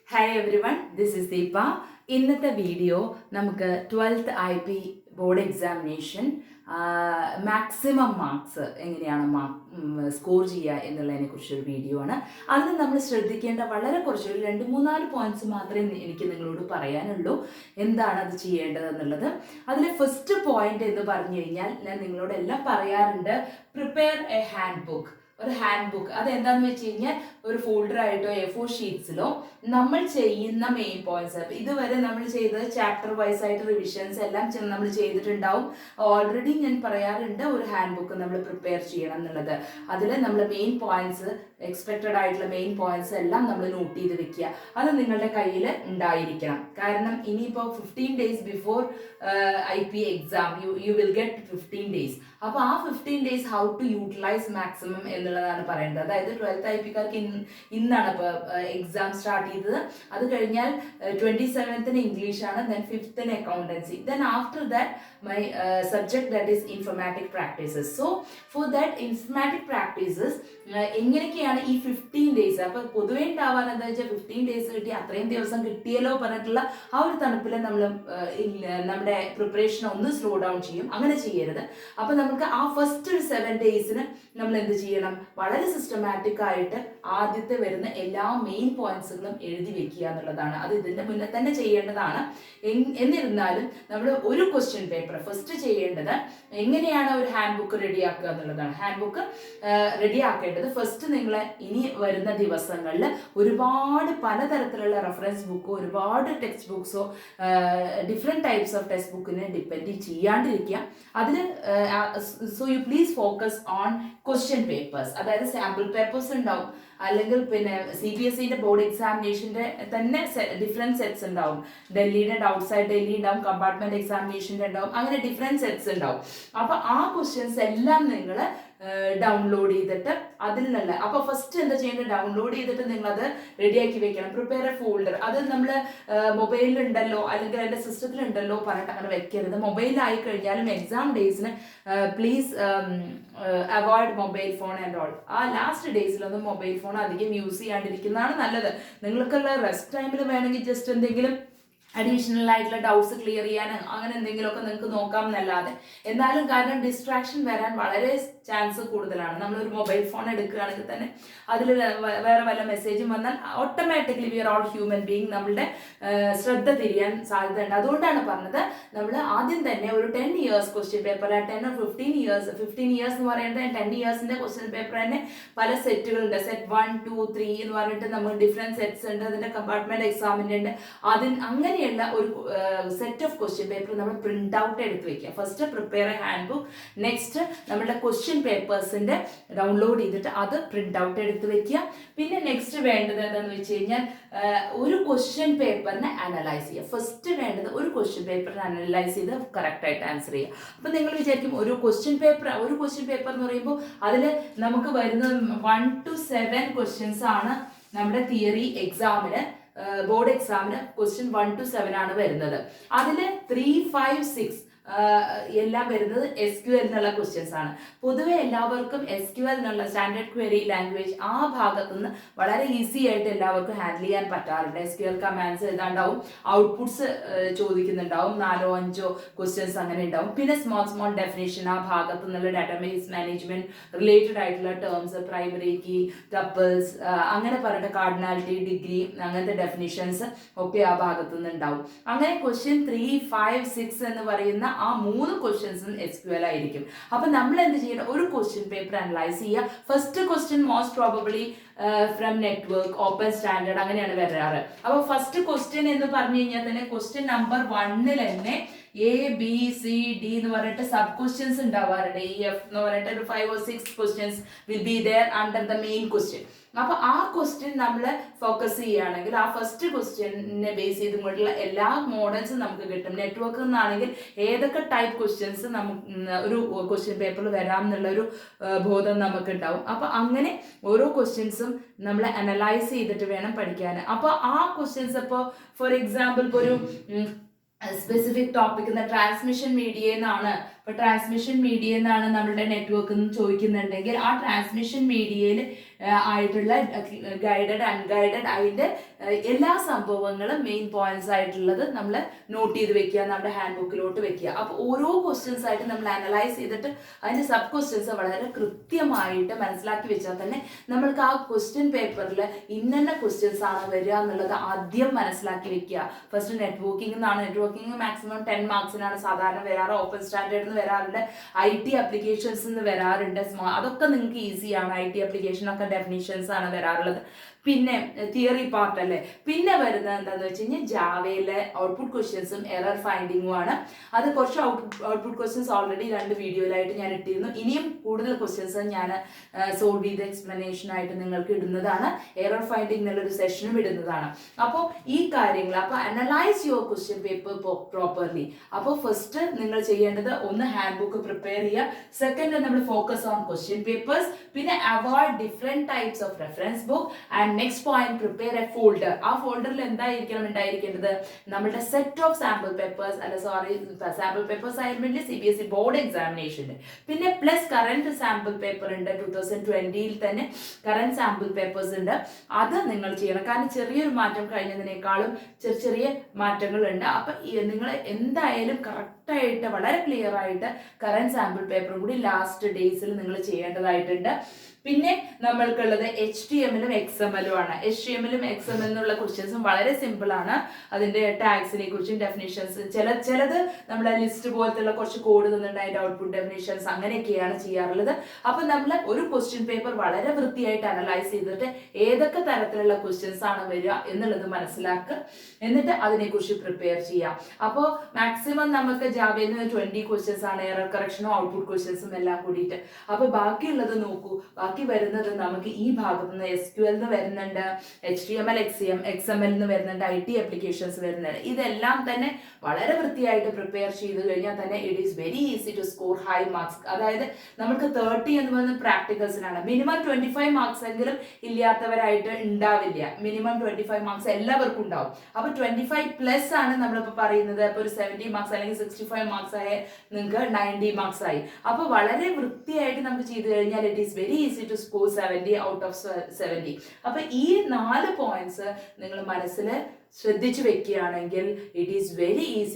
Hi everyone, this is Deepa. ഇന്നത്തെ video നമുക്ക് 12th IP board examination maximum marks എങ്ങനെയാണ് score ചെയ്യുക എന്നുള്ളതിനെ കുറിച്ചൊരു വീഡിയോ ആണ്. അതിന് നമ്മൾ ശ്രദ്ധിക്കേണ്ട വളരെ കുറച്ചൊരു 2-3-4 പോയിന്റ്സ് മാത്രമേ എനിക്ക് നിങ്ങളോട് പറയാനുള്ളൂ. എന്താണ് അത് ചെയ്യേണ്ടതെന്നുള്ളത്. അതിലെ ഫസ്റ്റ് പോയിന്റ് എന്ന് പറഞ്ഞു കഴിഞ്ഞാൽ ഞാൻ നിങ്ങളോട് എല്ലാം പറയാറുണ്ട്, പ്രിപ്പയർ എ ഹാൻഡ് ബുക്ക്. ഒരു ഹാൻഡ് ബുക്ക് അതെന്താന്ന് വെച്ച് കഴിഞ്ഞാൽ ഒരു ഫോൾഡർ ആയിട്ടോ A4 ഷീറ്റ്സിലോ നമ്മൾ ചെയ്യുന്ന മെയിൻ പോയിന്റ്സ്. ഇതുവരെ നമ്മൾ ചെയ്തത് ചാപ്റ്റർ വൈസ് ആയിട്ട് റിവിഷൻസ് എല്ലാം നമ്മൾ ചെയ്തിട്ടുണ്ടാവും. ഓൾറെഡി ഞാൻ പറയാറുണ്ട് ഒരു ഹാൻഡ് ബുക്ക് നമ്മൾ പ്രിപ്പയർ ചെയ്യണം എന്നുള്ളത്. അതിൽ നമ്മൾ മെയിൻ പോയിന്റ്സ്, എക്സ്പെക്റ്റഡ് ആയിട്ടുള്ള മെയിൻ പോയിന്റ്സ് എല്ലാം നമ്മൾ നോട്ട് ചെയ്ത് വെക്കുക. അത് നിങ്ങളുടെ കയ്യിൽ ഉണ്ടായിരിക്കണം. കാരണം ഇനിയിപ്പോൾ 15 days before IP exam you will get 15 days. അപ്പോൾ ആ 15 days how to utilise maximum എന്നുള്ളതാണ് പറയുന്നത്. അതായത് 12th IP കാർക്ക് ഇന്നാണ് ഇപ്പോൾ എക്സാം സ്റ്റാർട്ട് ചെയ്തത്. അത് കഴിഞ്ഞാൽ 27th ഇംഗ്ലീഷാണ്, then 5th accountancy, then after that my subject that is informatic practices. So for that informatic practices എങ്ങനെയൊക്കെയാണ് ഈ 15 days, അപ്പോൾ പൊതുവേ ഉണ്ടാവാൻ എന്താ വെച്ചാൽ 15 days കിട്ടി, അത്രയും ദിവസം കിട്ടിയല്ലോ പറഞ്ഞിട്ടുള്ള ആ ഒരു തണുപ്പിൽ നമ്മൾ നമ്മുടെ പ്രിപ്പറേഷൻ ഒന്ന് സ്ലോ ഡൗൺ ചെയ്യും. അങ്ങനെ ചെയ്യരുത്. അപ്പോൾ നമുക്ക് ആ ഫസ്റ്റ് ഒരു 7 days നമ്മൾ എന്ത് ചെയ്യണം, വളരെ സിസ്റ്റമാറ്റിക് ആയിട്ട് ആദ്യത്തെ വരുന്ന എല്ലാ മെയിൻ പോയിന്റ്സുകളും എഴുതി വെക്കുക എന്നുള്ളതാണ്. അത് ഇതിന്റെ മുന്നേ തന്നെ ചെയ്യേണ്ടതാണ്. എന്നിരുന്നാലും നമ്മൾ ഒരു ക്വസ്റ്റ്യൻ പേപ്പർ ഫസ്റ്റ് ചെയ്യേണ്ടത് എങ്ങനെയാണ് ഒരു ഹാൻഡ് ബുക്ക് റെഡിയാക്കുക എന്നുള്ളതാണ്. ഹാൻഡ് ബുക്ക് റെഡിയാക്കേണ്ടത് ഫസ്റ്റ് നിങ്ങൾ ഇനി വരുന്ന ദിവസങ്ങളിൽ ഒരുപാട് പലതരത്തിലുള്ള റെഫറൻസ് ബുക്കോ ഒരുപാട് ടെക്സ്റ്റ് ബുക്സോ ഡിഫറെൻറ്റ് ടൈപ്സ് ഓഫ് ടെക്സ്റ്റ് ബുക്കിനെ ഡിപ്പെൻഡ് ചെയ്യാണ്ടിരിക്കുക. അതിന് so you please focus on question papers. അതായത് സാമ്പിൾ പേപ്പേഴ്സ് ഉണ്ടാവും, അല്ലെങ്കിൽ പിന്നെ CBSE ബോർഡ് എക്സാമിനേഷൻ്റെ തന്നെ ഡിഫറെൻറ്റ് സെറ്റ്സ് ഉണ്ടാവും. ഡൽഹിയുടെ ഔട്ട്സൈഡ് ഡൽഹി ഉണ്ടാവും, കമ്പാർട്ട്മെന്റ് എക്സാമിനേഷൻ്റെ ഉണ്ടാവും, അങ്ങനെ ഡിഫറെൻറ്റ് സെറ്റ്സ് ഉണ്ടാവും. അപ്പോൾ ആ ക്വസ്റ്റ്യൻസ് എല്ലാം നിങ്ങൾ ഡൗൺലോഡ് ചെയ്തിട്ട് അതിൽ നിന്നുള്ള അപ്പോൾ ഫസ്റ്റ് എന്താ ചെയ്യേണ്ടത്, ഡൗൺലോഡ് ചെയ്തിട്ട് നിങ്ങളത് റെഡിയാക്കി വെക്കണം. Prepare A folder. അത് നമ്മൾ മൊബൈലിലുണ്ടല്ലോ അല്ലെങ്കിൽ എൻ്റെ സിസ്റ്റത്തിലുണ്ടല്ലോ പറഞ്ഞിട്ട് അങ്ങനെ വെക്കരുത്. മൊബൈലിലായി കഴിഞ്ഞാലും എക്സാം ഡേയ്സിന് please avoid mobile phone and all. ആ ലാസ്റ്റ് ഡേയ്സിലൊന്നും മൊബൈൽ ഫോൺ അധികം യൂസ് ചെയ്യാണ്ടിരിക്കുന്നതാണ് നല്ലത്. നിങ്ങൾക്കുള്ള റെസ്റ്റ് ടൈമിൽ വേണമെങ്കിൽ ജസ്റ്റ് എന്തെങ്കിലും അഡീഷണൽ ആയിട്ടുള്ള ഡൗട്ട്സ് ക്ലിയർ ചെയ്യാൻ അങ്ങനെ എന്തെങ്കിലുമൊക്കെ നിങ്ങൾക്ക് നോക്കാം എന്നല്ലാതെ. എന്നാലും കാരണം ഡിസ്ട്രാക്ഷൻ വരാൻ വളരെ ചാൻസ് കൂടുതലാണ്. നമ്മളൊരു മൊബൈൽ ഫോൺ എടുക്കുകയാണെങ്കിൽ തന്നെ അതിൽ വേറെ വല്ല മെസ്സേജും വന്നാൽ automatically we are all human being, നമ്മളുടെ ശ്രദ്ധ തിരിയാൻ സാധ്യതയുണ്ട്. അതുകൊണ്ടാണ് പറഞ്ഞത് നമ്മൾ ആദ്യം തന്നെ ഒരു 10 years question paper, 10 or 15 years എന്ന് പറയുന്നത് 10 yearsന്റെ ക്വസ്റ്റ്യൻ പേപ്പർ തന്നെ പല സെറ്റുകളുണ്ട്. സെറ്റ് 1, 2, 3 എന്ന് പറഞ്ഞിട്ട് നമ്മൾ ഡിഫറെൻറ്റ് സെറ്റ്സ് ഉണ്ട്. അതിൻ്റെ കമ്പാർട്ട്മെന്റ് എക്സാമിൻ്റെ ഉണ്ട്. അങ്ങനെ ഒരു സെറ്റ് ഓഫ് ക്വസ്റ്റ്യൻ പേപ്പർ നമ്മൾ പ്രിന്റ് ഔട്ട് എടുത്ത് വെക്കുക. First prepare A hand book, next നമ്മുടെ ക്വസ്റ്റ്യൻ പേപ്പേഴ്സിന്റെ ഡൗൺലോഡ് ചെയ്തിട്ട് അത് പ്രിന്റ് ഔട്ട് എടുത്ത് വെക്കുക. പിന്നെ നെക്സ്റ്റ് വേണ്ടത് എന്താണെന്ന് വെച്ച് കഴിഞ്ഞാൽ ഒരു ക്വസ്റ്റ്യൻ പേപ്പറിനെ അനലൈസ് ചെയ്യുക. ഫസ്റ്റ് വേണ്ടത് ഒരു ക്വസ്റ്റ്യൻ പേപ്പറിനെ അനലൈസ് ചെയ്ത് കറക്റ്റ് ആയിട്ട് ആൻസർ ചെയ്യുക. അപ്പം നിങ്ങൾ വിചാരിക്കും ഒരു ക്വസ്റ്റ്യൻ പേപ്പർ എന്ന് പറയുമ്പോൾ അതിൽ നമുക്ക് വരുന്നത് 1 to 7 ക്വസ്റ്റ്യൻസ് ആണ് നമ്മുടെ തിയറി എക്സാമിന്, ബോർഡ് എക്സാമിന് ക്വസ്റ്റ്യൻ 1 to 7 ആണ് വരുന്നത്. അതിൽ 3, 5, 6 എല്ലാം വരുന്നത് SQL എന്നുള്ള ക്വസ്റ്റ്യൻസ് ആണ്. പൊതുവെ എല്ലാവർക്കും SQL എന്നുള്ള സ്റ്റാൻഡേർഡ് ക്വയറി ലാംഗ്വേജ് ആ ഭാഗത്തുനിന്ന് വളരെ ഈസി ആയിട്ട് എല്ലാവർക്കും ഹാൻഡിൽ ചെയ്യാൻ പറ്റാറുണ്ട്. SQL കമാൻഡ്സ് എഴുതാണ്ടാവും, ഔട്ട്പുട്ട്സ് ചോദിക്കുന്നുണ്ടാവും, 4-5 ക്വസ്റ്റ്യൻസ് അങ്ങനെ ഉണ്ടാവും. പിന്നെ സ്മോൾ ഡെഫിനേഷൻ ആ ഭാഗത്തു നിന്നുള്ള ഡാറ്റാബേസ് മാനേജ്മെന്റ് റിലേറ്റഡ് ആയിട്ടുള്ള ടേംസ്, പ്രൈമറി കീ, ടപ്പിൾസ്, അങ്ങനെ പറഞ്ഞിട്ട് കാർഡിനാലിറ്റി, ഡിഗ്രി, അങ്ങനത്തെ ഡെഫിനിഷൻസ് ഒക്കെ ആ ഭാഗത്തു നിന്ന് ഉണ്ടാവും. അങ്ങനെ ക്വസ്റ്റ്യൻ 3, 5, 6 എന്ന് പറയുന്ന ആ 3 ക്വസ്റ്റ്യൻസും SQL ആയിരിക്കും. അപ്പൊ നമ്മൾ എന്ത് ചെയ്യണം, ഒരു ക്വസ്റ്റ്യൻ പേപ്പർ അനലൈസ് ചെയ്യുക. First question most probably from network, open standard അങ്ങനെയാണ് വരാറ്. അപ്പോൾ ഫസ്റ്റ് ക്വസ്റ്റ്യൻ എന്ന് പറഞ്ഞു കഴിഞ്ഞാൽ തന്നെ ക്വസ്റ്റ്യൻ നമ്പർ 1 തന്നെ ABCD എന്ന് പറഞ്ഞിട്ട് സബ് ക്വസ്റ്റ്യൻസ് ഉണ്ടാവാറുണ്ട്. EF എന്ന് പറഞ്ഞിട്ട് ഒരു 5 or 6 questions will be there under the main question. അപ്പൊ ആ ക്വസ്റ്റ്യൻ നമ്മൾ ഫോക്കസ് ചെയ്യുകയാണെങ്കിൽ ആ ഫസ്റ്റ് ക്വസ്റ്റ്യനെ ബേസ് ചെയ്തുകൊണ്ടുള്ള എല്ലാ മോഡൽസും നമുക്ക് കിട്ടും. നെറ്റ്വർക്ക് നിന്നാണെങ്കിൽ ഏതൊക്കെ ടൈപ്പ് ക്വസ്റ്റ്യൻസ് നമുക്ക് ഒരു ക്വസ്റ്റ്യൻ പേപ്പറിൽ വരാം എന്നുള്ള ഒരു ബോധം നമുക്ക് ഉണ്ടാവും. അപ്പൊ അങ്ങനെ ഓരോ ക്വസ്റ്റ്യൻസും നമ്മൾ അനലൈസ് ചെയ്തിട്ട് വേണം പഠിക്കാൻ. അപ്പൊ ആ ക്വസ്റ്റ്യൻസ് ഇപ്പോൾ ഫോർ എക്സാമ്പിൾ ഇപ്പോൾ ഒരു സ്പെസിഫിക് ടോപ്പിക് ട്രാൻസ്മിഷൻ മീഡിയ എന്നാണ്. ഇപ്പൊ ട്രാൻസ്മിഷൻ മീഡിയ എന്നാണ് നമ്മുടെ നെറ്റ്വർക്ക് ചോദിക്കുന്നുണ്ടെങ്കിൽ ആ ട്രാൻസ്മിഷൻ മീഡിയയിൽ ആയിട്ടുള്ള ഗൈഡഡ് അൺഗൈഡഡ് അതിൻ്റെ എല്ലാ സംഭവങ്ങളും മെയിൻ പോയിന്റ്സ് ആയിട്ടുള്ളത് നമ്മൾ നോട്ട് ചെയ്ത് വെക്കുക, നമ്മുടെ ഹാൻഡ് ബുക്കിലോട്ട് വെക്കുക. അപ്പോൾ ഓരോ ക്വസ്റ്റ്യൻസ് ആയിട്ട് നമ്മൾ അനലൈസ് ചെയ്തിട്ട് അതിൻ്റെ സബ് ക്വസ്റ്റ്യൻസ് വളരെ കൃത്യമായിട്ട് മനസ്സിലാക്കി വെച്ചാൽ തന്നെ നമ്മൾക്ക് ആ ക്വസ്റ്റ്യൻ പേപ്പറിൽ ഇന്ന ക്വസ്റ്റ്യൻസ് ആണ് വരിക എന്നുള്ളത് ആദ്യം മനസ്സിലാക്കി വെക്കുക. ഫസ്റ്റ് നെറ്റ്വർക്കിംഗ് എന്നാണ്. നെറ്റ്വർക്കിംഗ് മാക്സിമം 10 മാർക്സിനാണ് സാധാരണ വരാറ്. ഓപ്പൺ സ്റ്റാൻഡേർഡ് നിന്ന് വരാറുണ്ട്, IT അപ്ലിക്കേഷൻസ് നിന്ന് വരാറുണ്ട്. അതൊക്കെ നിങ്ങൾക്ക് ഈസിയാണ്. IT അപ്ലിക്കേഷനൊക്കെ ഡെഫിനിഷൻസ് ആണ് വരാറുള്ളത്. പിന്നെ തിയറി പാർട്ട് അല്ലേ. പിന്നെ വരുന്നത് എന്താണെന്ന് വെച്ച് കഴിഞ്ഞാൽ ജാവയിലെ ഔട്ട്പുട്ട് ക്വസ്റ്റ്യൻസും എറർ ഫൈൻഡിങ്ങും ആണ്. അത് കുറച്ച് ഔട്ട്പുട്ട് ക്വസ്റ്റ്യൻസ് ഓൾറെഡി 2 വീഡിയോയിലായിട്ട് ഞാൻ ഇട്ടിരുന്നു. ഇനിയും കൂടുതൽ ക്വസ്റ്റ്യൻസ് ഞാൻ സോൾവ് ചെയ്ത് എക്സ്പ്ലനേഷൻ ആയിട്ട് നിങ്ങൾക്ക് ഇടുന്നതാണ്. എറർ ഫൈൻഡിങ് എന്നുള്ളൊരു സെഷനും ഇടുന്നതാണ്. അപ്പോൾ ഈ കാര്യങ്ങൾ, അപ്പോൾ analyse your question paper properly. അപ്പോൾ ഫസ്റ്റ് നിങ്ങൾ ചെയ്യേണ്ടത് ഒന്ന് ഹാൻഡ് ബുക്ക് പ്രിപ്പയർ ചെയ്യുക. സെക്കൻഡ് നമ്മൾ ഫോക്കസ് ഓൺ ക്വസ്റ്റ്യൻ പേപ്പേഴ്സ്. പിന്നെ avoid different types of reference book. And next point, prepare A folder. ആ ഫോൾഡറിൽ എന്തായിരിക്കണം ഉണ്ടായിരിക്കേണ്ടത്? നമ്മുടെ set of sample papers, sample papers ആയിരുന്നില്ല CBSE ബോർഡ് എക്സാമിനേഷൻ. പിന്നെ പ്ലസ് കറന്റ് സാമ്പിൾ പേപ്പർ ഉണ്ട്. 2020 തന്നെ കറന്റ് സാമ്പിൾ പേപ്പേഴ്സ് ഉണ്ട്. അത് നിങ്ങൾ ചെയ്യണം. കാരണം ചെറിയൊരു മാറ്റം കഴിഞ്ഞതിനേക്കാളും ചെറിയ മാറ്റങ്ങളുണ്ട്. അപ്പൊ നിങ്ങൾ എന്തായാലും കറക്റ്റായിട്ട് വളരെ ക്ലിയർ ആയിട്ട് കറന്റ് സാമ്പിൾ പേപ്പറും കൂടി ലാസ്റ്റ് ഡേയ്സിൽ നിങ്ങൾ ചെയ്യേണ്ടതായിട്ടുണ്ട്. പിന്നെ നമ്മൾക്കുള്ളത് HTML XML ആണ്. HTML XML എന്നുള്ള ക്വസ്റ്റ്യൻസും വളരെ സിമ്പിൾ ആണ്. അതിന്റെ ടാഗ്സിനെ കുറിച്ചും ഡെഫിനിഷൻസ്, ചിലത് നമ്മളെ ലിസ്റ്റ് പോലത്തുള്ള കുറച്ച് കോഡ് തന്നിട്ട് അതിന്റെ ഔട്ട്പുട്ട് ഡെഫിനിഷൻസ് അങ്ങനെയൊക്കെയാണ് ചെയ്യാറുള്ളത്. അപ്പൊ നമ്മൾ ഒരു ക്വസ്റ്റ്യൻ പേപ്പർ വളരെ വൃത്തിയായിട്ട് അനലൈസ് ചെയ്തിട്ട് ഏതൊക്കെ തരത്തിലുള്ള ക്വസ്റ്റ്യൻസ് ആണ് വരിക എന്നുള്ളത് മനസ്സിലാക്കുക. എന്നിട്ട് അതിനെക്കുറിച്ച് പ്രിപ്പയർ ചെയ്യാം. അപ്പോൾ മാക്സിമം നമുക്ക് ജാവയിൽ നിന്ന് 20 ക്വസ്റ്റ്യൻസ് ആണ്, എറർ കറക്ഷനും ഔട്ട്പുട്ട് ക്വസ്റ്റ്യൻസും എല്ലാം കൂടിയിട്ട്. അപ്പോൾ ബാക്കിയുള്ളത് നോക്കൂ. ബാക്കി വരുന്നത് നമുക്ക് ഈ ഭാഗത്ത് നിന്ന് SQL വരുന്നുണ്ട്, HTML XML വരുന്നുണ്ട്, IT അപ്ലിക്കേഷൻസ് വരുന്നുണ്ട്. ഇതെല്ലാം തന്നെ വളരെ വൃത്തിയായിട്ട് പ്രിപ്പയർ ചെയ്ത് കഴിഞ്ഞാൽ തന്നെ it is very easy to score high marks. അതായത് നമുക്ക് 30 എന്ന് പറയുന്നത് പ്രാക്ടിക്കൽസിനാണ്. മിനിമം 25 മാർക്സ് എങ്കിലും ഇല്ലാത്തവരായിട്ട് ഉണ്ടാവില്ല. മിനിമം 25 മാർക്സ് എല്ലാവർക്കും ഉണ്ടാവും. അപ്പൊ 25+ ആണ് നമ്മളിപ്പോൾ പറയുന്നത്. അപ്പോൾ ഒരു 70 മാർക്സ് അല്ലെങ്കിൽ 65 മാർക്സ് ആയ നിങ്ങൾക്ക് 90 മാർക്സ് ആയി. അപ്പൊ വളരെ വൃത്തിയായിട്ട് നമുക്ക് ചെയ്തു കഴിഞ്ഞാൽ it is very easy to score 70 out of 70. അപ്പൊ ഈ 4 പോയിന്റ്സ് നിങ്ങൾ മനസ്സിൽ ശ്രദ്ധിച്ചു വെക്കുകയാണെങ്കിൽ ഇറ്റ് ഈസ് വെരി ഈസി